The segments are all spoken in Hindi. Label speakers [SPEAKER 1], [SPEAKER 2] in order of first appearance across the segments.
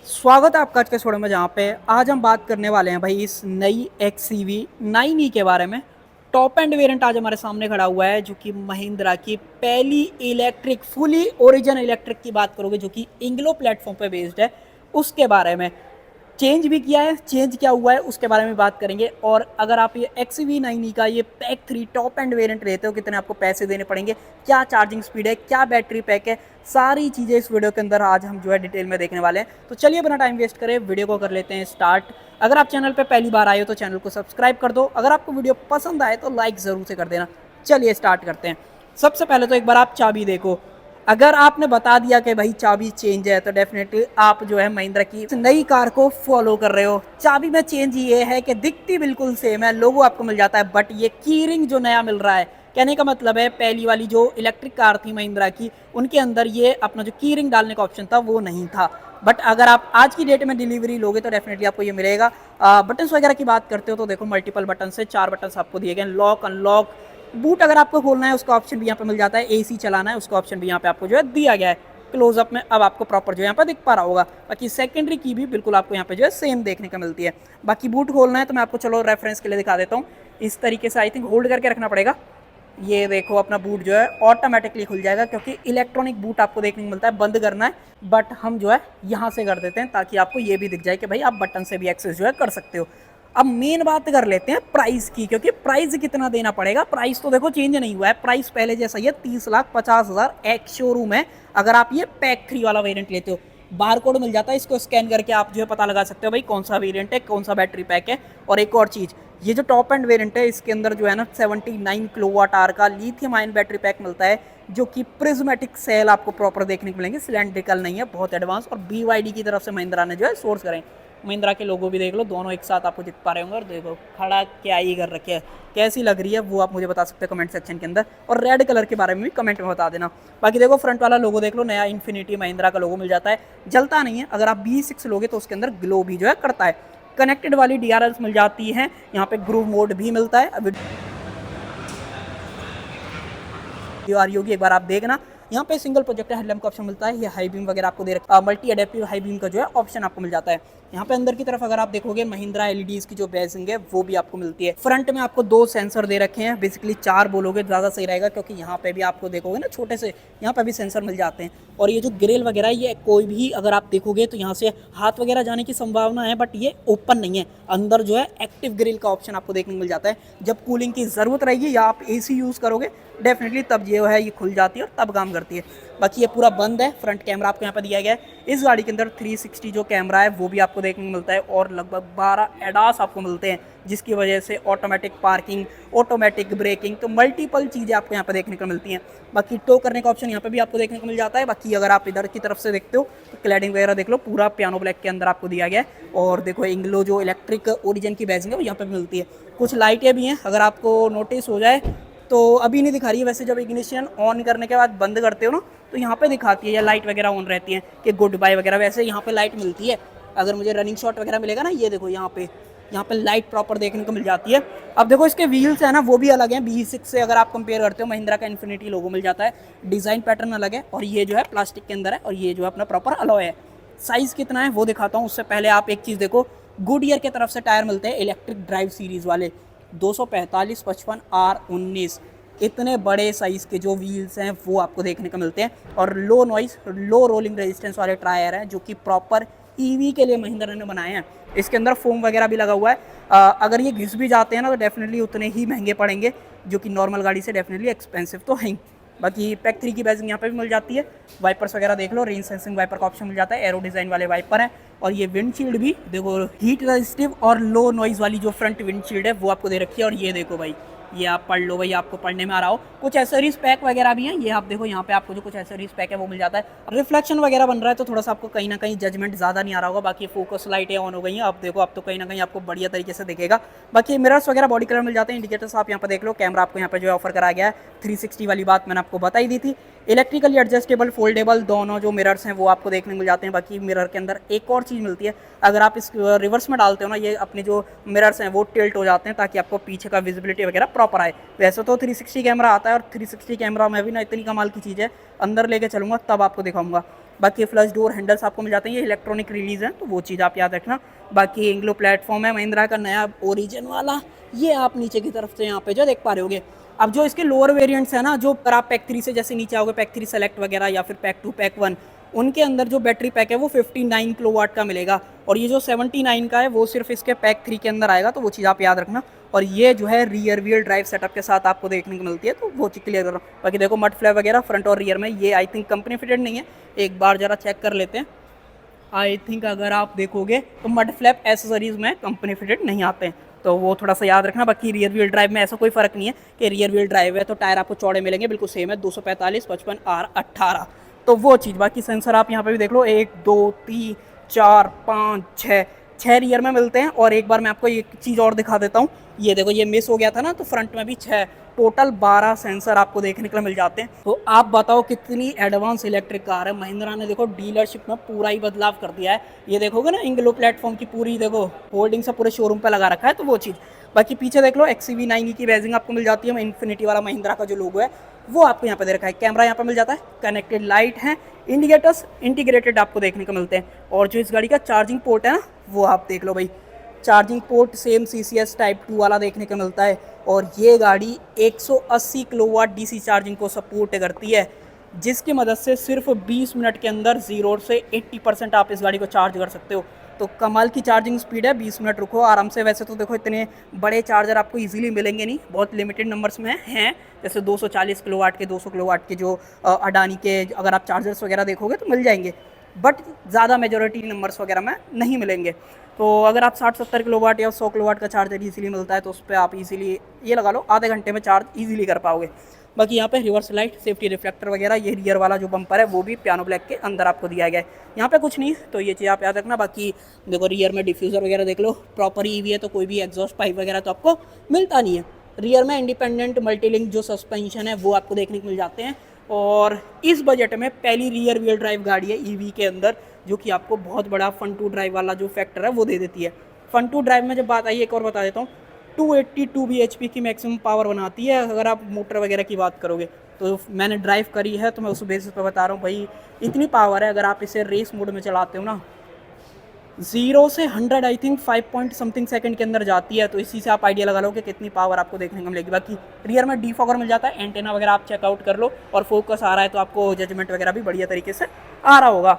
[SPEAKER 1] स्वागत है आपका आज के शोरूम में, जहाँ पे आज हम बात करने वाले हैं भाई इस नई XCV 9e के बारे में। टॉप एंड वेरिएंट आज हमारे सामने खड़ा हुआ है, जो कि महिंद्रा की पहली इलेक्ट्रिक फुली ओरिजिन इलेक्ट्रिक की बात करोगे, जो कि इंग्लो प्लेटफॉर्म पे बेस्ड है। उसके बारे में चेंज भी किया है, चेंज क्या हुआ है उसके बारे में बात करेंगे। और अगर आप ये XCV 9e का ये पैक 3 टॉप एंड वेरिएंट लेते हो, कितने आपको पैसे देने पड़ेंगे, क्या चार्जिंग स्पीड है, क्या बैटरी पैक है, सारी चीज़ें इस वीडियो के अंदर आज हम जो है डिटेल में देखने वाले हैं। तो चलिए बिना टाइम वेस्ट करें वीडियो को कर लेते हैं स्टार्ट। अगर आप चैनल पर पहली बार आए हो तो चैनल को सब्सक्राइब कर दो। अगर आपको वीडियो पसंद आए तो लाइक ज़रूर से कर देना। चलिए स्टार्ट करते हैं। सबसे पहले तो एक बार आप चाबी देखो। अगर आपने बता दिया कि भाई चाबी चेंज है, तो डेफिनेटली आप जो है महिंद्रा की नई कार को फॉलो कर रहे हो। चाबी में चेंज ये है कि दिखती बिल्कुल सेम है, लोगो आपको मिल जाता है, बट ये की रिंग जो नया मिल रहा है, कहने का मतलब है पहली वाली जो इलेक्ट्रिक कार थी महिंद्रा की, उनके अंदर ये अपना जो की रिंग डालने का ऑप्शन था वो नहीं था। बट अगर आप आज की डेट में डिलीवरी लोगे तो डेफिनेटली आपको ये मिलेगा। बटन्स वगैरह की बात करते हो तो देखो मल्टीपल बटन से 4 बटन्स आपको दिए गए। लॉक, अनलॉक, बूट अगर आपको खोलना है उसका ऑप्शन भी यहाँ पे मिल जाता है। एसी चलाना है उसका ऑप्शन भी यहाँ पे आपको जो है दिया गया है। क्लोजअप में अब आपको प्रॉपर जो यहाँ पे दिख पा रहा होगा। बाकी सेकेंडरी की भी बिल्कुल आपको यहाँ पे जो है सेम देखने को मिलती है। बाकी बूट खोलना है तो मैं आपको चलो रेफरेंस के लिए दिखा देता हूँ। इस तरीके से आई थिंक होल्ड करके रखना पड़ेगा। ये देखो अपना बूट जो है ऑटोमेटिकली खुल जाएगा, क्योंकि इलेक्ट्रॉनिक बूट आपको देखने को मिलता है, बंद करना है। बट हम जो है यहाँ से कर देते हैं ताकि आपको ये भी दिख जाए कि भाई आप बटन से भी एक्सेस जो है कर सकते हो। अब मेन बात कर लेते हैं प्राइस की, क्योंकि प्राइस कितना देना पड़ेगा। प्राइस तो देखो चेंज नहीं हुआ है, प्राइस पहले जैसा ही है, 30,50,000 एक शोरूम है। अगर आप ये पैक 3 वाला वेरिएंट लेते हो, बार कोड मिल जाता है, इसको स्कैन करके आप जो है पता लगा सकते हो भाई कौन सा वेरिएंट है, कौन सा बैटरी पैक है। और एक और चीज़, ये जो टॉप एंड वेरिएंट है इसके अंदर जो है ना 79 किलोवाट आवर का लिथियम आयन बैटरी पैक मिलता है, जो कि प्रिज्मेटिक सेल आपको प्रॉपर देखने को मिलेंगे, सिलेंड्रिकल नहीं है, बहुत एडवांस। और BYD की तरफ से महिंद्रा ने जो है सोर्स करें। महिंद्रा के लोगो भी देख लो, दोनों एक साथ आपको दिख पा रहे होंगे। और देखो खड़ा क्या ही कर रखे है, कैसी लग रही है वो आप मुझे बता सकते हो कमेंट सेक्शन के अंदर। और रेड कलर के बारे में भी कमेंट में बता देना। बाकी देखो फ्रंट वाला लोगो देख लो, नया इन्फिनिटी महिंद्रा का लोगो मिल जाता है, जलता नहीं है। अगर आप B6 लोगे तो उसके अंदर ग्लो भी जो है करता है। कनेक्टेड वाली DRLs मिल जाती है, यहाँ पे ग्रूव मोड भी मिलता है। अभी आ रही होगी, एक बार आप देखना। यहाँ पे सिंगल प्रोजेक्टर हेडलैम्प का ऑप्शन मिलता है। ये हाई बीम वगैरह आपको दे रखा, मल्टी एडेप्टिव हाई बीम का जो है ऑप्शन आपको मिल जाता है। यहाँ पे अंदर की तरफ अगर आप देखोगे महिंद्रा LEDs की जो बेसिंग है वो भी आपको मिलती है। फ्रंट में आपको 2 सेंसर दे रखे हैं, बेसिकली 4 बोलोगे ज़्यादा सही रहेगा, क्योंकि यहाँ पे भी आपको देखोगे ना छोटे से, यहाँ पे भी सेंसर मिल जाते हैं। और ये जो ग्रिल वगैरह, ये कोई भी अगर आप देखोगे तो यहाँ से हाथ वगैरह जाने की संभावना है, बट ये ओपन नहीं है। अंदर जो है एक्टिव ग्रिल का ऑप्शन आपको देखने को मिल जाता है। जब कूलिंग की ज़रूरत रहेगी या आप AC यूज़ करोगे डेफिनेटली तब ये है ये खुल जाती है और तब काम करती है। बाकी ये पूरा बंद है। फ्रंट कैमरा आपको यहाँ पर दिया गया है। इस गाड़ी के अंदर 360 जो कैमरा है वो भी आपको देखने को मिलता है, और लगभग 12 एडास आपको मिलते हैं, जिसकी वजह से ऑटोमेटिक पार्किंग, ऑटोमेटिक ब्रेकिंग, तो मल्टीपल चीज़ें आपको यहाँ पर देखने को मिलती हैं। बाकी टो करने का ऑप्शन यहाँ पे भी आपको देखने को मिल जाता है। बाकी अगर आप इधर की तरफ से देखते हो तो क्लैडिंग वगैरह देख लो, पूरा पियानो ब्लैक के अंदर आपको दिया गया है। और देखो इंग्लो जो इलेक्ट्रिक ओरिजिन की बैजिंग है वो यहाँ पे मिलती है। कुछ लाइटें भी हैं, अगर आपको नोटिस हो जाए तो अभी नहीं दिखा रही है, वैसे जब इग्निशन ऑन करने के बाद बंद करते हो ना तो यहाँ पे दिखाती है, या लाइट वगैरह ऑन रहती है कि गुड बाय वगैरह, वैसे यहाँ पे लाइट मिलती है। अगर मुझे रनिंग शॉट वगैरह मिलेगा ना, ये देखो यहाँ पे लाइट प्रॉपर देखने को मिल जाती है। अब देखो इसके व्हील्स है ना वो भी अलग हैं B6 से। अगर आप कंपेयर करते हो, महिंद्रा का इन्फिनिटी लोगो मिल जाता है, डिज़ाइन पैटर्न अलग है, और ये जो है प्लास्टिक के अंदर है, और ये जो है अपना प्रॉपर अलॉय है। साइज़ कितना है वो दिखाता हूँ, उससे पहले आप एक चीज़ देखो, गुडईयर की तरफ से टायर मिलते हैं इलेक्ट्रिक ड्राइव सीरीज़ वाले, 245 55 R19, इतने बड़े साइज़ के जो व्हील्स हैं वो आपको देखने को मिलते हैं। और लो नॉइज़, लो रोलिंग रेजिस्टेंस वाले टायर हैं, जो कि प्रॉपर EV के लिए महिंद्रा ने बनाए हैं। इसके अंदर फोम वगैरह भी लगा हुआ है। अगर ये घिस भी जाते हैं ना तो डेफिनेटली उतने ही महंगे पड़ेंगे, जो कि नॉर्मल गाड़ी से डेफिनेटली एक्सपेंसिव तो हैं। बाकी पैक 3 की बैजिंग यहाँ पे भी मिल जाती है। वाइपर्स वगैरह देख लो, रेन सेंसिंग वाइपर का ऑप्शन मिल जाता है, एरो डिज़ाइन वाले वाइपर हैं। और ये विंडशील्ड भी देखो, हीट रेजिस्टिव और लो नॉइज़ वाली जो फ्रंट विंडशील्ड है वो आपको दे रखी है। और ये देखो भाई, ये आप पढ़ लो भाई, आपको पढ़ने में आ रहा हो। कुछ एसेसरीज पैक वगैरह भी हैं, ये आप देखो यहाँ पे आपको जो कुछ एसेसरीज पैक है वो मिल जाता है। रिफ्लेक्शन वगैरह बन रहा है तो थोड़ा सा आपको कहीं ना कहीं जजमेंट ज़्यादा नहीं आ रहा होगा। बाकी फोकस लाइटें ऑन हो गई हैं, अब देखो अब तो कहीं ना कहीं आपको बढ़िया तरीके से दिखेगा। बाकी मिरर्स वगैरह बॉडी कलर मिल जाते हैं। इंडिकेटर्स आप यहाँ पे देख लो, कैमरा आपको यहाँ पे जो है ऑफर करा गया है। 360 वाली बात मैंने आपको बताई दी थी। इलेक्ट्रिकली एडजस्टेबल फोल्डेबल दोनों जो मिरर्स हैं वो आपको देखने को मिल जाते हैं। बाकी मिरर के अंदर एक और चीज़ मिलती है, अगर आप इस रिवर्स में डालते हो ना, ये अपने जो मिरर्स हैं वो टिल्ट हो जाते हैं ताकि आपको पीछे का विजिबिलिटी वगैरह प्रॉपर आए। वैसे तो 360 कैमरा आता है, और 360 कैमरा में भी ना इतनी कमाल की चीज़ है, अंदर लेके चलूँगा तब आपको दिखाऊंगा। बाकी फ्लश डोर हैंडल्स आपको मिल जाते हैं, ये इलेक्ट्रॉनिक रिलीज़ है तो वो चीज़ आप याद रखना। बाकी एंग्लो प्लेटफॉर्म है महिंद्रा का नया ओरिजिन वाला, ये आप नीचे की तरफ से यहाँ पे जो देख पा रहे होगे। अब जो इसके लोअर वेरिएंट्स है ना, जो अगर आप पैक 3 से जैसे नीचे आओगे, पैक 3 सेलेक्ट वगैरह या फिर पैक 2 पैक 1, उनके अंदर जो बैटरी पैक है वो 59 किलोवाट का मिलेगा, और ये जो 79 का है वो सिर्फ इसके पैक 3 के अंदर आएगा, तो वो चीज़ आप याद रखना। और ये जो है रियर व्हील ड्राइव सेटअप के साथ आपको देखने को मिलती है, तो वो चीज़ क्लियर कर रहा हूँ। बाकी देखो मड फ्लैप वगैरह फ्रंट और रियर में, ये आई थिंक कंपनी फिटेड नहीं है, एक बार ज़रा चेक कर लेते हैं। आई थिंक अगर आप देखोगे तो मड फ्लैप एसेसरीज में कंपनी फिटेड नहीं आते हैं, तो वो थोड़ा सा याद रखना। बाकी रियर व्हील ड्राइव में ऐसा कोई फ़र्क नहीं है कि रियर व्हील ड्राइव है तो टायर आपको चौड़े मिलेंगे, बिल्कुल सेम है, 245, 55, R18, तो वो चीज़। बाकी सेंसर आप यहाँ पे भी देख लो, 1 2 3 4 5 6 रियर में मिलते हैं। और एक बार मैं आपको एक चीज़ और दिखा देता हूँ, ये देखो ये मिस हो गया था ना, तो फ्रंट में भी 6, टोटल 12 सेंसर आपको देखने के लिए मिल जाते हैं। तो आप बताओ कितनी एडवांस इलेक्ट्रिक कार है। महिंद्रा ने देखो डीलरशिप में पूरा ही बदलाव कर दिया है, ये देखोगे ना इंग्लो प्लेटफॉर्म की पूरी देखो होल्डिंग से पूरे शोरूम पे लगा रखा है, तो वो चीज़। बाकी पीछे देख लो XCV9 की बैजिंग आपको मिल जाती है, इन्फिनिटी वाला महिंद्रा का जो लोगो है वो आपको यहाँ पे दे रखा है। कैमरा यहाँ पे मिल जाता है, कनेक्टेड लाइट है, इंडिकेटर्स इंटीग्रेटेड आपको देखने को मिलते हैं। और जो इस गाड़ी का चार्जिंग पोर्ट है ना, वो आप देख लो भाई, charging port same CCS type 2 वाला देखने को मिलता है। और ये गाड़ी 180 किलोवाट DC चार्जिंग को सपोर्ट करती है, जिसकी मदद से सिर्फ 20 मिनट के अंदर 0 से 80% आप इस गाड़ी को चार्ज कर सकते हो। तो कमाल की चार्जिंग स्पीड है, 20 मिनट रुको आराम से। वैसे तो देखो इतने बड़े चार्जर आपको इजीली मिलेंगे नहीं, बहुत लिमिटेड नंबर्स में हैं, जैसे 240 किलोवाट के, 200 किलोवाट के जो अडानी के अगर आप चार्जर्स वगैरह देखोगे तो मिल जाएंगे, बट ज़्यादा मेजोरिटी नंबर्स वगैरह में नहीं मिलेंगे। तो अगर आप 60-70 किलोवाट या 100 किलोवाट का चार्जर इजीली मिलता है तो उस पर आप इजीली ये लगा लो आधे घंटे में चार्ज इजीली कर पाओगे। बाकी यहाँ पे रिवर्स लाइट, सेफ्टी रिफ्लेक्टर वगैरह, ये रियर वाला जो बम्पर है वो भी पियानो ब्लैक के अंदर आपको दिया गया है। यहाँ पे कुछ नहीं है, तो ये चीज़ आप याद रखना। बाकी देखो रियर में डिफ्यूज़र वगैरह देख लो, प्रॉपर EV है तो कोई भी एग्जॉस्ट पाइप वगैरह तो आपको मिलता नहीं है। रियर में इंडिपेंडेंट मल्टीलिंक जो सस्पेंशन है वो आपको देखने को मिल जाते हैं। और इस बजट में पहली रियर व्हील ड्राइव गाड़ी है EV के अंदर, जो कि आपको बहुत बड़ा फन टू ड्राइव वाला जो फैक्टर है वो दे देती है। फन टू ड्राइव में जब बात आई, एक और बता देता हूँ, 282 bhp की मैक्सिमम पावर बनाती है। अगर आप मोटर वगैरह की बात करोगे तो मैंने ड्राइव करी है तो मैं उस बेसिस पर बता रहा हूँ भाई, इतनी पावर है। अगर आप इसे रेस मोड में चलाते हो ना, 0 से 100 I think 5 point something second के अंदर जाती है, तो इसी से आप आइडिया लगा लो कि कितनी पावर आपको देखने को मिलेगी। बाकी रियर में डीफॉगर मिल जाता है, एंटेना वगैरह आप चेकआउट कर लो, और फोकस आ रहा है तो आपको जजमेंट वगैरह भी बढ़िया तरीके से आ रहा होगा।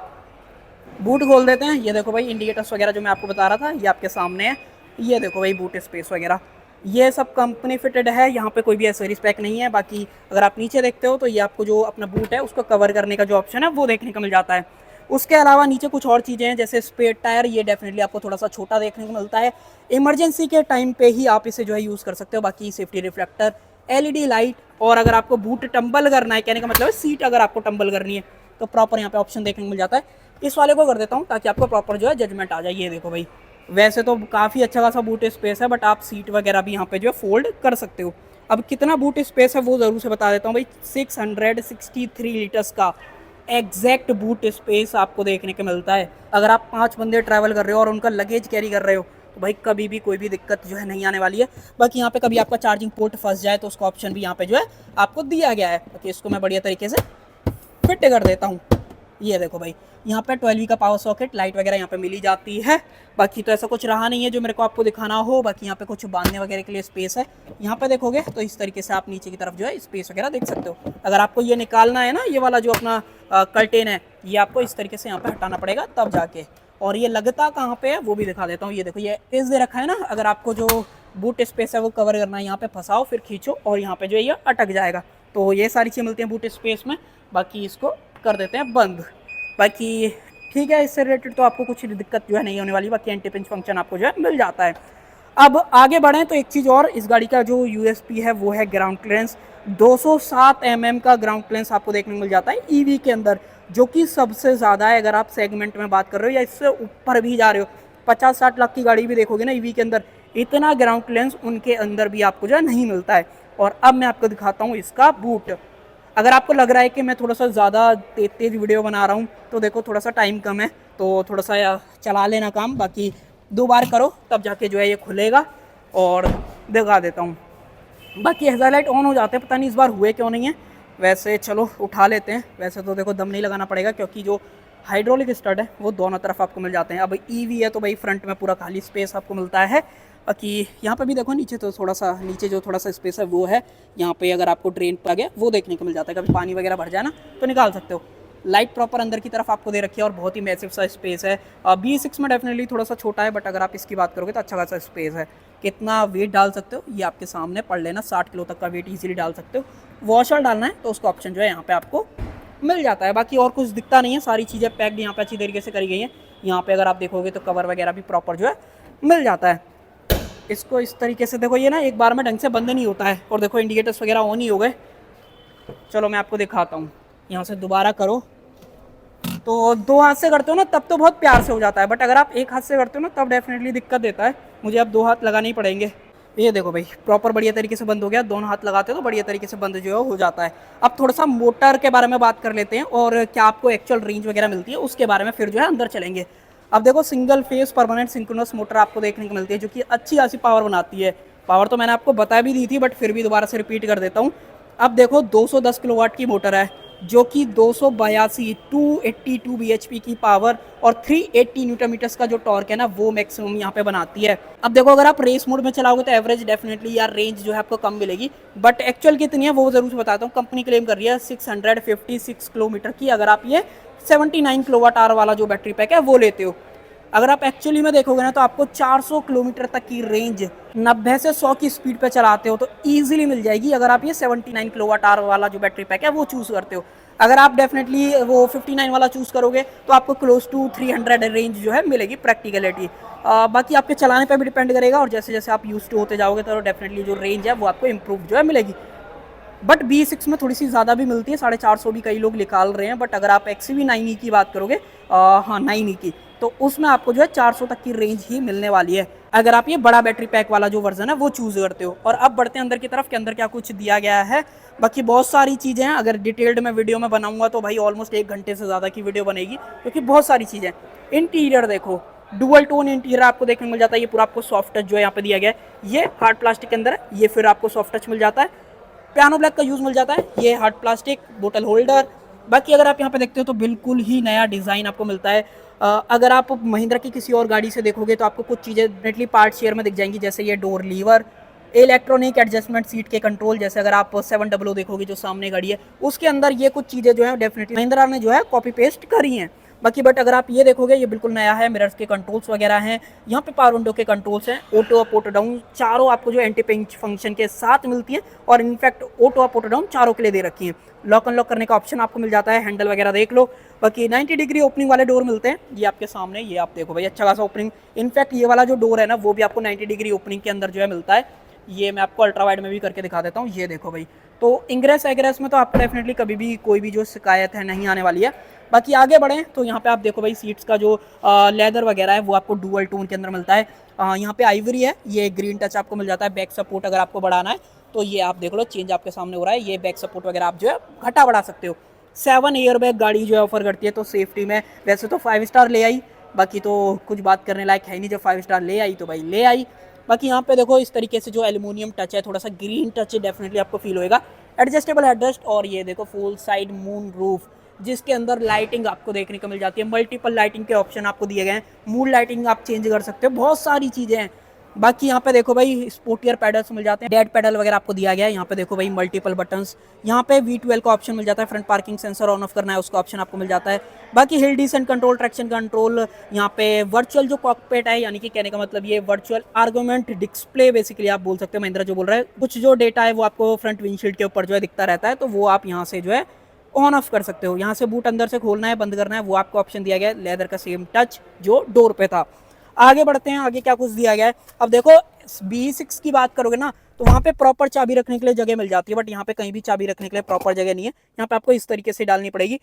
[SPEAKER 1] बूट खोल देते हैं, ये देखो भाई इंडिकेटर्स वगैरह जो मैं आपको बता रहा था ये आपके सामने है। ये देखो भाई बूट स्पेस वगैरह, ये सब कंपनी फिटेड है, यहाँ पे कोई भी एसेसरीज पैक नहीं है। बाकी अगर आप नीचे देखते हो तो ये आपको जो अपना बूट है उसको कवर करने का जो ऑप्शन है वो देखने को मिल जाता है। उसके अलावा नीचे कुछ और चीज़ें हैं, जैसे स्पेयर टायर, ये डेफिनेटली आपको थोड़ा सा छोटा देखने को मिलता है, इमरजेंसी के टाइम पे ही आप इसे जो है यूज़ कर सकते हो। बाकी सेफ्टी रिफ्लेक्टर, LED लाइट, और अगर आपको बूट टम्बल करना है, कहने का मतलब है सीट अगर आपको टम्बल करनी है तो प्रॉपर यहाँ पे ऑप्शन देखने को मिल जाता है। इस वाले को कर देता हूँ ताकि आपको प्रॉपर जो है जजमेंट आ जाए। ये देखो भाई, वैसे तो काफ़ी अच्छा खासा बूट स्पेस है, बट आप सीट वगैरह भी यहाँ पे जो है फोल्ड कर सकते हो। अब कितना बूट स्पेस है वो ज़रूर से बता देता हूँ भाई, 663 लीटर्स का एग्जैक्ट बूट स्पेस आपको देखने को मिलता है। अगर आप 5 बंदे ट्रैवल कर रहे हो और उनका लगेज कैरी कर रहे हो तो भाई कभी भी कोई भी दिक्कत जो है नहीं आने वाली है। बाकी यहाँ पे कभी आपका चार्जिंग पोर्ट फंस जाए तो उसका ऑप्शन भी यहाँ पे जो है आपको दिया गया है। बाकी इसको मैं बढ़िया तरीके से फिट कर देता हूँ। ये देखो भाई, यहाँ पे 12V का पावर सॉकेट, लाइट वगैरह यहाँ पे मिली जाती है। बाकी तो ऐसा कुछ रहा नहीं है जो मेरे को आपको दिखाना हो। बाकी यहाँ पे कुछ बांधने वगैरह के लिए स्पेस है, यहाँ पे देखोगे तो इस तरीके से आप नीचे की तरफ जो है स्पेस वगैरह देख सकते हो। अगर आपको ये निकालना है ना, ये वाला जो अपना कर्टेन है, ये आपको इस तरीके से यहाँ पे हटाना पड़ेगा तब जाके। और ये लगता कहाँ पे है वो भी दिखा देता हूँ। ये देखो, ये पेज दे रखा है ना, अगर आपको जो बूट स्पेस है वो कवर करना है, यहाँ पे फंसाओ फिर खींचो और यहाँ पे जो है ये अटक जाएगा। तो ये सारी चीज़ें मिलती हैं बूट स्पेस में। बाकी इसको कर देते हैं बंद। बाकी ठीक है, इससे रिलेटेड तो आपको कुछ दिक्कत जो है नहीं होने वाली। बाकी एंटी पिंच फंक्शन आपको जो है मिल जाता है। अब आगे बढ़ें तो एक चीज़ और, इस गाड़ी का जो USP है वो है ग्राउंड क्लियरेंस। 207 mm का ग्राउंड क्लियरेंस आपको देखने को मिल जाता है EV के अंदर, जो कि सबसे ज़्यादा है अगर आप सेगमेंट में बात कर रहे हो या इससे ऊपर भी जा रहे हो। 50-60 लाख की गाड़ी भी देखोगे ना EV के अंदर, इतना ग्राउंड क्लियरेंस उनके अंदर भी आपको जो है नहीं मिलता है। और अब मैं आपको दिखाता हूँ इसका बूट। अगर आपको लग रहा है कि मैं थोड़ा सा ज़्यादा तेज़ वीडियो बना रहा हूँ तो देखो थोड़ा सा टाइम कम है तो थोड़ा सा चला लेना काम। बाकी 2 बार करो तब जाके जो है ये खुलेगा, और दिखा देता हूँ। बाकी हेडलाइट ऑन हो जाते हैं, पता नहीं इस बार हुए क्यों नहीं है। वैसे चलो उठा लेते हैं। वैसे तो देखो दम नहीं लगाना पड़ेगा क्योंकि जो हाइड्रोलिक स्टड है वो दोनों तरफ आपको मिल जाते हैं। अब ईवी है तो भाई फ्रंट में पूरा खाली स्पेस आपको मिलता है। कि यहाँ पे भी देखो नीचे तो थोड़ा सा नीचे जो थोड़ा सा स्पेस है वो है, यहाँ पे अगर आपको ड्रेन पर आ गया वो देखने को मिल जाता है, कभी पानी वगैरह भर जाए ना तो निकाल सकते हो। लाइट प्रॉपर अंदर की तरफ आपको दे रखी है और बहुत ही मैसिव सा स्पेस है। B6 में डेफिनेटली थोड़ा सा छोटा है, बट अगर आप इसकी बात करोगे तो अच्छा खासा स्पेस है। कितना वेट डाल सकते हो ये आपके सामने पढ़ लेना, 60 किलो तक का वेट इजीली डाल सकते हो। वॉशर डालना है तो उसका ऑप्शन जो है यहाँ पे आपको मिल जाता है। बाकी और कुछ दिखता नहीं है, सारी चीज़ें पैक्ड यहाँ पे अच्छी तरीके से करी गई हैं। यहाँ पे अगर आप देखोगे तो कवर वगैरह भी प्रॉपर जो है मिल जाता है। इसको इस तरीके से देखो, ये ना एक बार में ढंग से बंद नहीं होता है। और देखो इंडिकेटर्स वगैरह ऑन ही हो गए। चलो मैं आपको दिखाता हूँ, यहाँ से दोबारा करो तो 2 हाथ से करते हो ना तब तो बहुत प्यार से हो जाता है, बट अगर आप 1 हाथ से करते हो ना तब डेफिनेटली दिक्कत देता है। मुझे अब 2 हाथ लगाने ही पड़ेंगे। ये देखो भाई प्रॉपर बढ़िया तरीके से बंद हो गया। दोनों हाथ लगाते हो तो बढ़िया तरीके से बंद जो है हो जाता है। अब थोड़ा सा मोटर के बारे में बात कर लेते हैं और क्या आपको एक्चुअल रेंज वगैरह मिलती है उसके बारे में फिर जो है अंदर चलेंगे। अब देखो single phase permanent synchronous motor आपको देखने को मिलती है जो कि अच्छी खासी पावर बनाती है। पावर तो मैंने आपको बता भी दी थी, बट फिर भी दोबारा से रिपीट कर देता हूँ। अब देखो 210 किलोवाट की मोटर है जो कि 282 bhp की पावर और 380 न्यूटन मीटर्स का जो टॉर्क है ना वो मैक्सिमम यहाँ पे बनाती है। अब देखो अगर आप रेस मोड में चलाओगे तो एवरेज डेफिनेटली या रेंज जो है आपको कम मिलेगी, बट एक्चुअल कितनी है वो जरूर से बताता हूँ। कंपनी क्लेम कर रही है 656 किलोमीटर की, अगर आप ये 79 किलोवाट आवर वाला जो बैटरी पैक है वो लेते हो। अगर आप एक्चुअली में देखोगे ना तो आपको 400 किलोमीटर तक की रेंज 90 से 100 की स्पीड पे चलाते हो तो ईजिली मिल जाएगी, अगर आप ये 79 किलोवाट आवर वाला जो बैटरी पैक है वो चूज़ करते हो। अगर आप डेफिनेटली वो 59 वाला चूज़ करोगे तो आपको क्लोज टू 300 रेंज जो है मिलेगी प्रैक्टिकलिटी। बाकी आपके चलाने पर भी डिपेंड करेगा और जैसे जैसे आप यूज टू होते जाओगे तो डेफिनेटली जो रेंज है वो आपको इम्प्रूव जो है मिलेगी। बट B6 में थोड़ी सी ज़्यादा भी मिलती है, 450 भी कई लोग निकाल रहे हैं। बट अगर आप XCV 9E की बात करोगे, हाँ 9E की, तो उसमें आपको जो है 400 तक की रेंज ही मिलने वाली है अगर आप ये बड़ा बैटरी पैक वाला जो वर्जन है वो चूज़ करते हो। और अब बढ़ते हैं अंदर की तरफ, के अंदर क्या कुछ दिया गया है। बाकी बहुत सारी चीज़ें हैं, अगर डिटेल्ड में वीडियो में बनाऊंगा तो भाई ऑलमोस्ट 1 घंटे से ज़्यादा की वीडियो बनेगी क्योंकि बहुत सारी चीज़ें। इंटीरियर देखो, डुअल टोन इंटीरियर आपको देखने को मिल जाता है। ये पूरा आपको सॉफ्ट टच जो है यहाँ पे दिया गया है, ये हार्ड प्लास्टिक के अंदर है, ये फिर आपको सॉफ्ट टच मिल जाता है। पियानो ब्लैक का यूज़ मिल जाता है, ये हार्ड प्लास्टिक बोतल होल्डर। बाकी अगर आप यहाँ पे देखते हो तो बिल्कुल ही नया डिज़ाइन आपको मिलता है। अगर आप महिंद्रा की किसी और गाड़ी से देखोगे तो आपको कुछ चीज़ें डेफिनेटली पार्ट शेयर में दिख जाएंगी, जैसे ये door lever, electronic adjustment seat के कंट्रोल। जैसे अगर आप 700 देखोगे जो सामने गाड़ी है उसके अंदर ये कुछ चीज़ें जो है डेफिनेटली महिंद्रा ने जो है कॉपी पेस्ट करी हैं। बाकी बट अगर आप ये देखोगे ये बिल्कुल नया है, मिरर्स के कंट्रोल्स वगैरह हैं, यहाँ पे पावर विंडो के कंट्रोल्स हैं, ऑटो अप ऑटो डाउन चारों आपको जो एंटी पिंच फंक्शन के साथ मिलती है और in fact auto up auto down चारों के लिए दे रखी है। लॉक अनलॉक करने का ऑप्शन आपको मिल जाता है, हैंडल वगैरह देख लो। बाकी 90 डिग्री ओपनिंग वाले डोर मिलते हैं, ये आपके सामने, ये आप देखो भाई अच्छा खासा ओपनिंग। इनफैक्ट ये वाला जो डोर है ना वो भी आपको 90 डिग्री ओपनिंग के अंदर जो है मिलता है। ये मैं आपको अल्ट्रा वाइड में भी करके दिखा देता हूँ, ये देखो भाई। तो इंग्रेस एग्रेस में तो आपको डेफिनेटली कभी भी कोई भी जो शिकायत है नहीं आने वाली है। बाकी आगे बढ़ें तो यहाँ पे आप देखो भाई सीट्स का जो लेदर वगैरह है वो आपको डुअल टोन के अंदर मिलता है। यहाँ पे आइवरी है, ये ग्रीन टच आपको मिल जाता है। बैक सपोर्ट अगर आपको बढ़ाना है तो ये आप देख लो चेंज आपके सामने हो रहा है, ये बैक सपोर्ट वगैरह आप जो है घटा बढ़ा सकते हो। 7 एयरबैग गाड़ी जो है ऑफर करती है, तो सेफ्टी में वैसे तो 5 स्टार ले आई, बाकी तो कुछ बात करने लायक है नहीं। जब 5 स्टार ले आई तो भाई ले आई। बाकी यहाँ पे देखो इस तरीके से जो एल्यूमिनियम टच है, थोड़ा सा ग्रीन टच डेफिनेटली आपको फील होएगा। एडजस्टेबल हेडरेस्ट और ये देखो फुल साइड मून रूफ जिसके अंदर लाइटिंग आपको देखने को मिल जाती है। मल्टीपल लाइटिंग के ऑप्शन आपको दिए गए हैं, मूड लाइटिंग आप चेंज कर सकते हो, बहुत सारी चीज़ें हैं। बाकी यहाँ पे देखो भाई स्पोर्टियर पैडल्स मिल जाते हैं, डेड पैडल वगैरह आपको दिया गया है। यहाँ पे देखो भाई मल्टीपल बटन्स, यहाँ पे V12 का ऑप्शन मिल जाता है। Front parking sensor on off करना है उसका ऑप्शन आपको मिल जाता है। बाकी hill descent control, traction control, यहाँ पे वर्चुअल जो कॉकपिट है, यानी कि कहने का मतलब ये वर्चुअल आर्गुमेंट डिस्प्ले बेसिकली आप बोल सकते हो, महिंद्रा जो बोल रहा है। कुछ जो डेटा है वो आपको फ्रंट विंडशील्ड के ऊपर जो है दिखता रहता है, तो वो आप यहाँ से जो है ऑन ऑफ कर सकते हो। यहाँ से बूट अंदर से खोलना है बंद करना है वो आपको ऑप्शन दिया गया है। लेदर का सेम टच जो डोर पे था। आगे बढ़ते हैं, आगे क्या कुछ दिया गया है। अब देखो B6 की बात करोगे ना तो वहाँ पे प्रॉपर चाबी रखने के लिए जगह मिल जाती है, बट यहाँ पे कहीं भी चाबी रखने के लिए प्रॉपर जगह नहीं है। यहाँ पे आपको इस तरीके से डालनी पड़ेगी।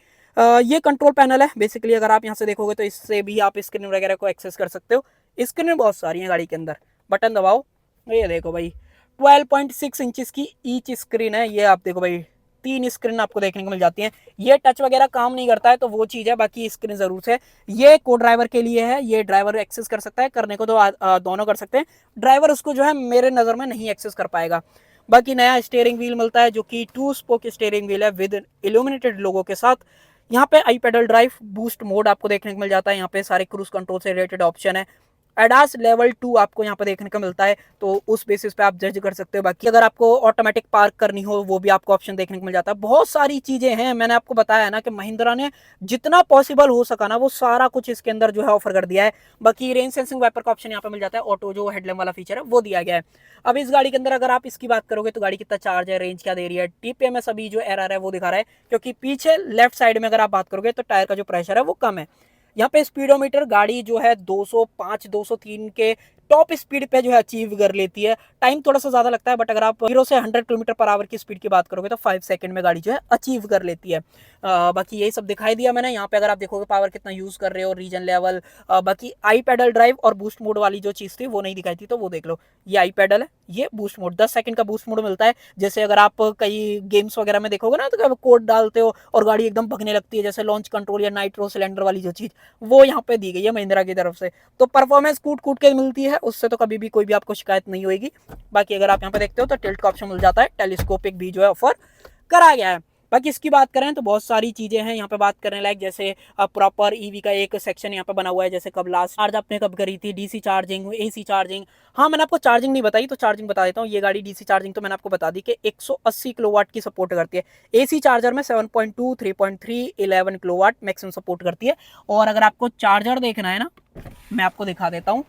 [SPEAKER 1] ये कंट्रोल पैनल है बेसिकली, अगर आप यहाँ से देखोगे तो इससे भी आप स्क्रीन वगैरह को एक्सेस कर सकते हो। स्क्रीन बहुत सारी है गाड़ी के अंदर, बटन दबाओ, ये देखो भाई 12.6 इंचेस की ईच स्क्रीन है। ये आप देखो भाई 3 स्क्रीन आपको देखने को मिल जाती हैं। ये टच वगैरह काम नहीं करता है तो वो चीज़ है, बाकी स्क्रीन ज़रूर से। ये को ड्राइवर के लिए है, ये ड्राइवर एक्सेस कर सकता है, करने को तो दोनों कर सकते हैं। ड्राइवर उसको जो है मेरे नज़र में नहीं एक्सेस कर पाएगा। बाकी नया स्टीयरिंग व्हील मिलता है जो कि 2 स्पोक स्टीयरिंग व्हील है विद इल्यूमिनेटेड लोगो के साथ। यहाँ पे आई पेडल ड्राइव, बूस्ट मोड आपको देखने को मिल जाता है। यहाँ पे सारे क्रूज कंट्रोल से रिलेटेड ऑप्शन है। एडास लेवल 2 आपको यहाँ पे देखने को मिलता है, तो उस बेसिस पे आप जज कर सकते हो। बाकी अगर आपको ऑटोमेटिक पार्क करनी हो वो भी आपको ऑप्शन देखने को मिल जाता है। बहुत सारी चीजें हैं, मैंने आपको बताया ना कि महिंद्रा ने जितना पॉसिबल हो सका ना वो सारा कुछ इसके अंदर जो है ऑफर कर दिया है। बाकी रेन सेंसिंग वाइपर का ऑप्शन यहाँ पे मिल जाता है, ऑटो जो हेडलैम्प वाला फीचर है वो दिया गया है। अब इस गाड़ी के अंदर अगर आप इसकी बात करोगे तो गाड़ी कितना चार्ज है, रेंज क्या दे रही है, टीपीएमएस अभी जो एरर है वो दिखा रहा है, क्योंकि पीछे लेफ्ट साइड में अगर आप बात करोगे तो टायर का जो प्रेशर है वो कम है। यहाँ पे स्पीडोमीटर गाड़ी जो है 205 203 के टॉप स्पीड पे जो है अचीव कर लेती है। टाइम थोड़ा सा ज्यादा लगता है, बट अगर आप 0 से 100 किलोमीटर पर आवर की स्पीड की बात करोगे तो 5 सेकंड में गाड़ी जो है अचीव कर लेती है। बाकी यही सब दिखाई दिया मैंने। यहाँ पे अगर आप देखोगे पावर कितना यूज कर रहे हो, रीजन लेवल, बाकी आई पेडल ड्राइव और बूस्ट मोड वाली जो चीज थी वो नहीं दिखाई थी, तो वो देख लो। ये आई पेडल है, ये बूस्ट मोड, 10 सेकंड का बूस्ट मोड मिलता है। जैसे अगर आप कई गेम्स वगैरह में देखोगे ना तो कोड डालते हो और गाड़ी एकदम भगने लगती है, जैसे लॉन्च कंट्रोल या नाइट्रो सिलेंडर वाली जो चीज, वो यहाँ पे दी गई है महिंद्रा की तरफ से। तो परफॉर्मेंस कूट कूट के मिलती है, उससे तो कभी भी कोई भी आपको शिकायत नहीं होगी। बाकी अगर आप यहाँ पे देखते हो तो टिल्ट का ऑप्शन मिल जाता है, टेलीस्कोपिक भी जो है ऑफर करा गया है। बाकी इसकी बात करें तो बहुत सारी चीजें हैं यहाँ पे बात करने लायक, जैसे प्रॉपर ईवी का एक सेक्शन यहाँ पे बना हुआ है। जैसे कब लास्ट चार्ज आपने कब करी थी, डीसी चार्जिंग, एसी चार्जिंग। हाँ, मैंने आपको चार्जिंग नहीं बताई तो चार्जिंग बता देता हूँ। ये गाड़ी डीसी चार्जिंग तो मैंने आपको बता दी कि 180 किलोवाट की सपोर्ट करती है। एसी चार्जर में 7.2, 3.3, 11 किलोवाट मैक्सिमम सपोर्ट करती है। और अगर आपको चार्जर देखना है ना, मैं आपको दिखा देता हूँ।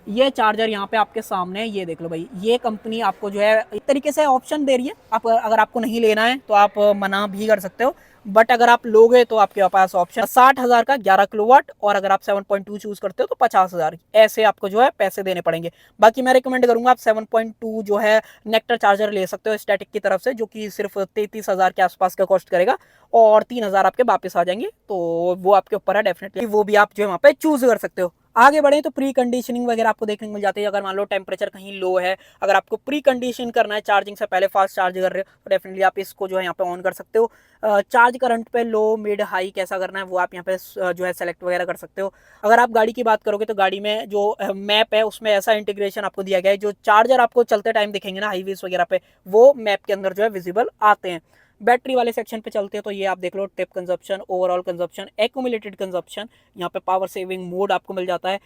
[SPEAKER 1] ये चार्जर यहाँ पे आपके सामने, ये देख लो भाई, ये कंपनी आपको जो है एक तरीके से ऑप्शन दे रही है। आप अगर आपको नहीं लेना है तो आप मना भी कर सकते हो, बट अगर आप लोगे तो आपके पास ऑप्शन 60,000 का 11 किलोवाट, और अगर आप 7.2 चूज करते हो तो 50,000, ऐसे आपको जो है पैसे देने पड़ेंगे। बाकी मैं रिकमेंड करूंगा आप 7.2 जो है नेक्टर चार्जर ले सकते हो स्टैटिक की तरफ से, जो कि सिर्फ 33,000 के आसपास का कॉस्ट करेगा और 3,000 आपके वापस आ जाएंगे। तो वो आपके ऊपर है, डेफिनेटली वो भी आप जो है वहाँ पे चूज कर सकते हो। आगे बढ़े तो प्री कंडीशनिंग वगैरह आपको देखने को मिल जाती है। अगर मान लो टेम्परेचर कहीं लो है, अगर आपको प्री कंडीशन करना है, चार्जिंग से पहले फास्ट चार्ज कर रहे हो, तो डेफिनेटली आप इसको जो है यहाँ पे ऑन कर सकते हो। चार्ज करंट पे लो, मिड, हाई कैसा करना है वो आप यहाँ पे जो है सेलेक्ट वगैरह कर सकते हो। अगर आप गाड़ी की बात करोगे तो गाड़ी में जो मैप है उसमें ऐसा इंटीग्रेशन आपको दिया गया है, जो चार्जर आपको चलते टाइम दिखेंगे ना हाईवेज वगैरह पे, वो मैप के अंदर जो है विजिबल आते हैं। बैटरी वाले सेक्शन पे चलते हैं तो ये आप देख लो, trip consumption, overall consumption, accumulated consumption, यहाँ पे पावर सेविंग मोड आपको मिल जाता है।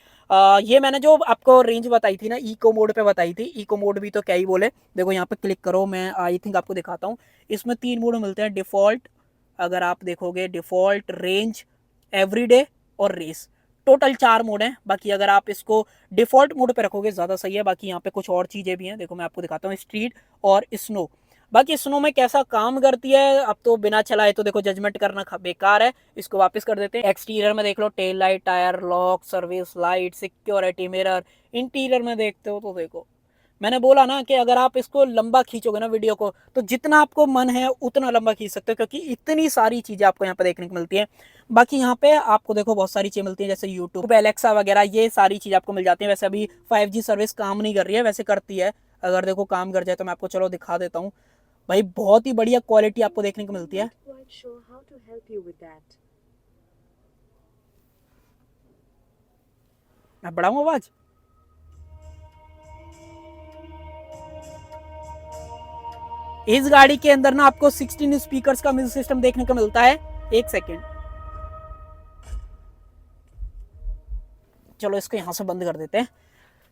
[SPEAKER 1] ये मैंने जो आपको रेंज बताई थी ना, इको मोड पे बताई थी, इको मोड भी तो क्या ही बोले। देखो यहाँ पे क्लिक करो, मैं आई थिंक आपको दिखाता हूँ। इसमें 3 मोड मिलते हैं, डिफॉल्ट, अगर आप देखोगे डिफॉल्ट, रेंज, एवरीडे और रेस, टोटल 4 मोड हैं। बाकी अगर आप इसको डिफॉल्ट मोड पे रखोगे ज़्यादा सही है। बाकी यहाँ पे कुछ और चीज़ें भी हैं, देखो मैं आपको दिखाता हूँ, स्ट्रीट और स्नो। बाकी स्नो में कैसा काम करती है अब तो बिना चलाए तो देखो जजमेंट करना बेकार है, इसको वापस कर देते हैं। एक्सटीरियर में देख लो, tail light, tyre lock, service light, security mirror. Interior में देखते हो तो देखो, मैंने बोला ना कि अगर आप इसको लंबा खींचोगे ना वीडियो को, तो जितना आपको मन है उतना लंबा खींच सकते हो, क्योंकि इतनी सारी चीजें आपको यहाँ पे देखने को मिलती है। बाकी यहाँ पे आपको देखो बहुत सारी चीजें मिलती हैं, जैसे यूट्यूब, एलेक्सा वगैरह, ये सारी चीज आपको मिल जाती है। वैसे अभी 5G सर्विस काम नहीं कर रही है, वैसे करती है। अगर देखो काम कर जाए तो मैं आपको चलो दिखा देता हूँ भाई, बहुत ही बढ़िया क्वालिटी आपको देखने को मिलती है। मैं बढ़ाऊं आवाज? इस गाड़ी के अंदर ना आपको 16 स्पीकर्स का म्यूजिक सिस्टम देखने को मिलता है। एक सेकेंड, चलो इसको यहां से बंद कर देते हैं।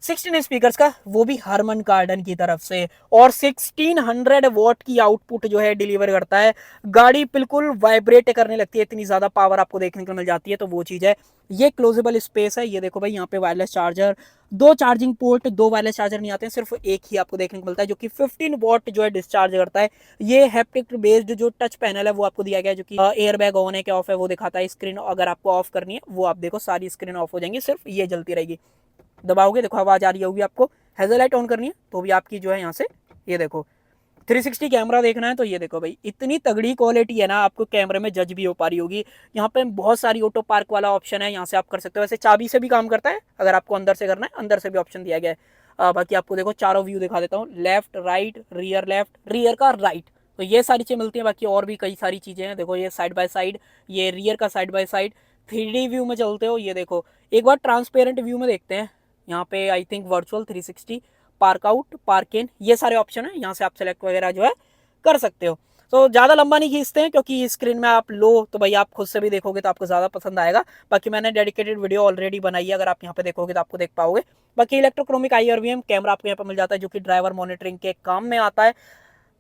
[SPEAKER 1] 16 स्पीकर्स का, वो भी हरमन कार्डन की तरफ से, और 1600 वॉट की आउटपुट जो है डिलीवर करता है। गाड़ी बिल्कुल वाइब्रेट करने लगती है, इतनी ज्यादा पावर आपको देखने को मिल जाती है, तो वो चीज है। ये क्लोजेबल स्पेस है, ये देखो भाई, यहाँ पे wireless charger, 2 charging port, 2 wireless charger नहीं आते हैं, सिर्फ एक ही आपको देखने को मिलता है, जो कि 15 वॉट जो है डिस्चार्ज करता है। ये हैप्टिक बेस्ड जो टच पैनल है वो आपको दिया गया है, जो कि एयर बैग ऑन है क्या ऑफ है वो दिखाता है। स्क्रीन अगर आपको ऑफ करनी है वो आप देखो, सारी स्क्रीन ऑफ हो जाएंगी, सिर्फ ये जलती रहेगी। दबाओगे देखो आवाज आ रही होगी आपको। हेडलाइट ऑन करनी है तो भी आपकी जो है यहाँ से, ये देखो 360 कैमरा देखना है तो ये देखो भाई, इतनी तगड़ी क्वालिटी है ना, आपको कैमरे में जज भी हो पा रही होगी। यहाँ पे बहुत सारी ऑटो पार्क वाला ऑप्शन है, यहाँ से आप कर सकते हो। वैसे चाबी से भी काम करता है, अगर आपको अंदर से करना है अंदर से भी ऑप्शन दिया गया है। बाकी आपको देखो चारों व्यू दिखा देता हूँ, left right rear, left rear का राइट, तो ये सारी चीजें मिलती है। बाकी और भी कई सारी चीजें हैं, देखो ये साइड बाय साइड, ये रियर का side by side. 3D view में चलते हो, ये देखो एक बार ट्रांसपेरेंट व्यू में देखते हैं। यहाँ पे I think virtual 360, park out, park इन, ये सारे ऑप्शन है, यहाँ से आप सेलेक्ट वगैरह जो है कर सकते हो। तो ज़्यादा लंबा नहीं खींचते हैं क्योंकि स्क्रीन में आप लो तो भाई आप खुद से भी देखोगे तो आपको ज़्यादा पसंद आएगा। बाकी मैंने डेडिकेटेड वीडियो ऑलरेडी बनाई है, अगर आप यहाँ पे देखोगे तो आपको देख पाओगे। बाकी इलेक्ट्रोक्रोमिक IRVM कैमरा आपको यहाँ पे मिल जाता है जो कि ड्राइवर मॉनिटरिंग के काम में आता है।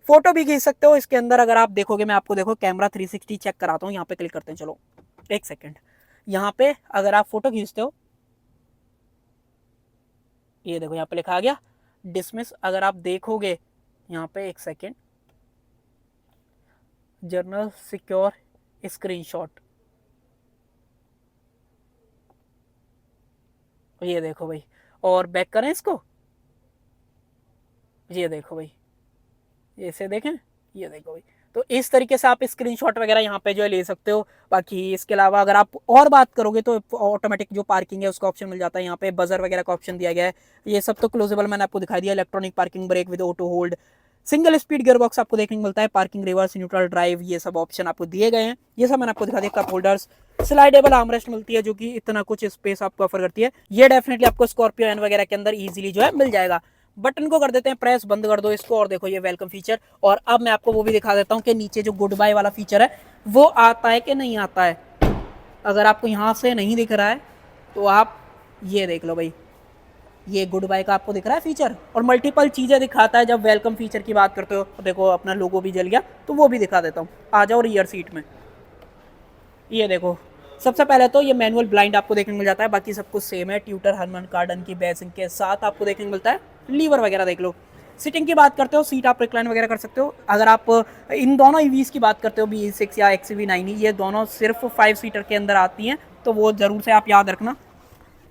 [SPEAKER 1] फोटो भी खींच सकते हो इसके अंदर। अगर आप देखोगे मैं आपको देखो कैमरा 360 चेक कराता हूँ। यहाँ पे क्लिक करते हैं, चलो एक सेकेंड। यहाँ पे अगर आप फोटो खींचते हो, ये देखो यहाँ पे लिखा आ गया डिसमिस। अगर आप देखोगे यहाँ पे एक सेकेंड, जर्नल सिक्योर स्क्रीनशॉट, ये देखो भाई। और बैक करें इसको, ये देखो भाई, ऐसे देखें, ये देखो भाई। तो इस तरीके से आप स्क्रीनशॉट वगैरह यहाँ पे जो है ले सकते हो। बाकी इसके अलावा अगर आप और बात करोगे तो ऑटोमेटिक जो पार्किंग है उसका ऑप्शन मिल जाता है। यहाँ पे बजर वगैरह का ऑप्शन दिया गया है। ये सब तो क्लोजेबल मैंने आपको दिखाई दिया। Electronic parking brake with auto hold, single speed gear box आपको देखने को मिलता है। पार्किंग रिवर्स, न्यूट्रल ड्राइव, ये सब ऑप्शन आपको दिए गए हैं। ये सब मैंने आपको दिखा दिया। कप होल्डर्स, स्लाइडेबल आर्मरेस्ट मिलती है जो कि इतना कुछ स्पेस आपको ऑफर करती है। ये डेफिनेटली आपको स्कॉर्पियो एन वगैरह के अंदर इजीली जो है मिल जाएगा। बटन को कर देते हैं प्रेस, बंद कर दो इसको, और देखो ये वेलकम फीचर। और अब मैं आपको वो भी दिखा देता हूँ कि नीचे जो गुड बाय वाला फीचर है वो आता है कि नहीं आता है। अगर आपको यहाँ से नहीं दिख रहा है तो आप ये देख लो भाई, ये गुड बाय का आपको दिख रहा है फीचर, और मल्टीपल चीज़ें दिखाता है। जब वेलकम फीचर की बात करते हो तो देखो अपना लोगो भी जल गया, तो वो भी दिखा देता हूँ। आ जाओ रियर सीट में, ये देखो सबसे पहले तो ये मैनुअल ब्लाइंड आपको देखने को मिल जाता है। बाकी सब कुछ सेम है। ट्यूटर हरमन कार्डन की बेसिंग के साथ आपको देखने को मिलता है। लीवर वगैरह देख लो। सीटिंग की बात करते हो, सीट आप रिक्लाइन वगैरह कर सकते हो। अगर आप इन दोनों ईवीज की बात करते हो, BE6 या XUV9, ये दोनों सिर्फ 5 सीटर के अंदर आती हैं, तो वो जरूर से आप याद रखना।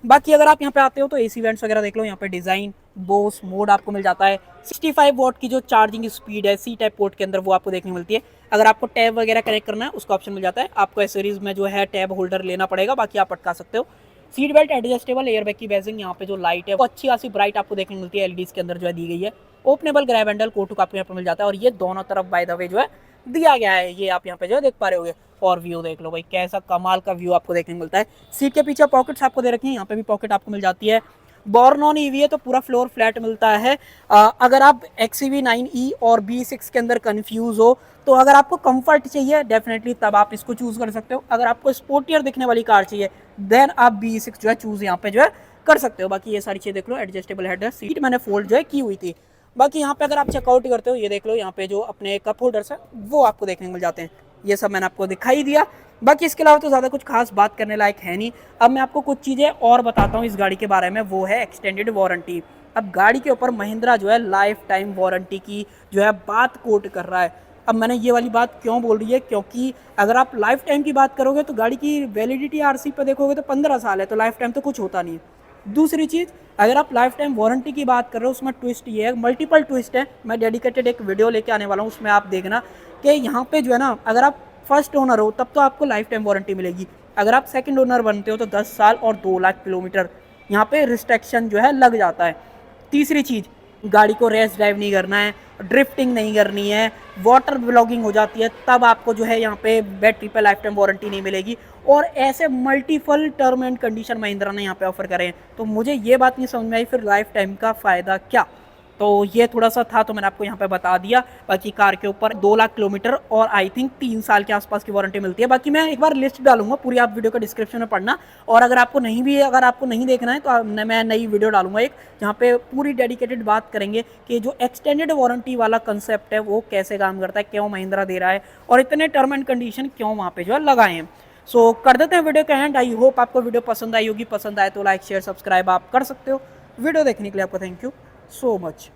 [SPEAKER 1] बाकी अगर आप यहाँ पे आते हो तो AC वेंट्स वगैरह देख लो। यहाँ पे डिज़ाइन, बोस मोड आपको मिल जाता है। 65 वॉट की जो चार्जिंग स्पीड है C टाइप पोर्ट के अंदर, वो आपको देखने को मिलती है। अगर आपको टैब वगैरह कनेक्ट करना है उसका ऑप्शन मिल जाता है। आपको एसेसरीज में जो है टैब होल्डर लेना पड़ेगा, बाकी आप अटका सकते हो। सीट बेल्ट एडजस्टेबल, एयरबैग की बेसिंग, यहाँ पे जो लाइट है वो अच्छी खासी ब्राइट आपको देखने को मिलती है। LEDs के अंदर जो है दी गई है। ओपनेबल ग्रैब हैंडल, कोटू आपको यहाँ पे मिल जाता है। और ये दोनों तरफ बाय द वे जो है दिया गया है, ये आप यहाँ पे जो है देख पा रहे होगे। और व्यू देख लो भाई, कैसा कमाल का व्यू आपको देखने को मिलता है। सीट के पीछे पॉकेट्स आपको दे रखी हैं, यहाँ पे भी पॉकेट आपको मिल जाती है। बोर्न ऑन ईवी है तो पूरा फ्लोर फ्लैट मिलता है। अगर आप XUV9E और BE6 के अंदर कंफ्यूज हो, तो अगर आपको कंफर्ट चाहिए डेफिनेटली तब आप इसको चूज कर सकते हो। अगर आपको स्पोर्टियर दिखने वाली कार चाहिए देन आप BE6 जो है चूज यहाँ पे जो है कर सकते हो। बाकी ये सारी चीज़ देख लो। एडजस्टेबल हेड है, सीट मैंने फोल्ड जो है की हुई थी। बाकी यहाँ पे अगर आप चेकआउट करते हो, ये देख लो, यहाँ पे जो अपने कप होल्डर्स है वो आपको देखने को मिल जाते हैं। ये सब मैंने आपको दिखाई दिया। बाकी इसके अलावा तो ज़्यादा कुछ खास बात करने लायक है नहीं। अब मैं आपको कुछ चीज़ें और बताता हूँ इस गाड़ी के बारे में, वो है एक्सटेंडेड वारंटी। अब गाड़ी के ऊपर महिंद्रा जो है लाइफ टाइम वारंटी की जो है बात कोट कर रहा है। अब मैंने ये वाली बात क्यों बोल रही है, क्योंकि अगर आप लाइफ टाइम की बात करोगे तो गाड़ी की वैलिडिटी RC पे देखोगे तो 15 साल है, तो लाइफ टाइम तो कुछ होता नहीं है। दूसरी चीज़, अगर आप लाइफ टाइम वारंटी की बात कर रहे हो, उसमें ट्विस्ट ये है, मल्टीपल ट्विस्ट है। मैं डेडिकेटेड एक वीडियो लेके आने वाला हूँ, उसमें आप देखना कि यहाँ पे जो है ना, अगर आप फर्स्ट ओनर हो तब तो आपको लाइफ टाइम वारंटी मिलेगी। अगर आप सेकंड ओनर बनते हो तो 10 साल और 2 लाख किलोमीटर यहाँ पे रिस्ट्रिक्शन जो है लग जाता है। तीसरी चीज़, गाड़ी को रेस ड्राइव नहीं करना है, ड्रिफ्टिंग नहीं करनी है, वाटर ब्लॉगिंग हो जाती है तब आपको जो है यहाँ पे बैटरी पे लाइफ टाइम वारंटी नहीं मिलेगी। और ऐसे multiple term and condition Mahindra ने यहाँ पे ऑफर करे हैं, तो मुझे ये बात नहीं समझ में आई फिर लाइफ टाइम का फ़ायदा क्या। तो ये थोड़ा सा था, तो मैंने आपको यहाँ पे बता दिया। बाकी कार के ऊपर 2 लाख किलोमीटर और आई थिंक 3 साल के आसपास की वारंटी मिलती है। बाकी मैं एक बार लिस्ट डालूंगा पूरी, आप वीडियो का डिस्क्रिप्शन में पढ़ना। और अगर आपको नहीं देखना है तो मैं नई वीडियो डालूंगा एक, जहाँ पे पूरी डेडिकेटेड बात करेंगे कि जो एक्सटेंडेड वारंटी वाला कंसेप्ट है वो कैसे काम करता है, क्यों महिंद्रा दे रहा है और इतने टर्म एंड कंडीशन क्यों वहाँ पे जो है लगाए हैं। सो कर देते हैं वीडियो का एंड। आई होप आपको वीडियो पसंद आई होगी। पसंद आए तो लाइक शेयर सब्सक्राइब आप कर सकते हो। वीडियो देखने के लिए आपको थैंक यू सो मच।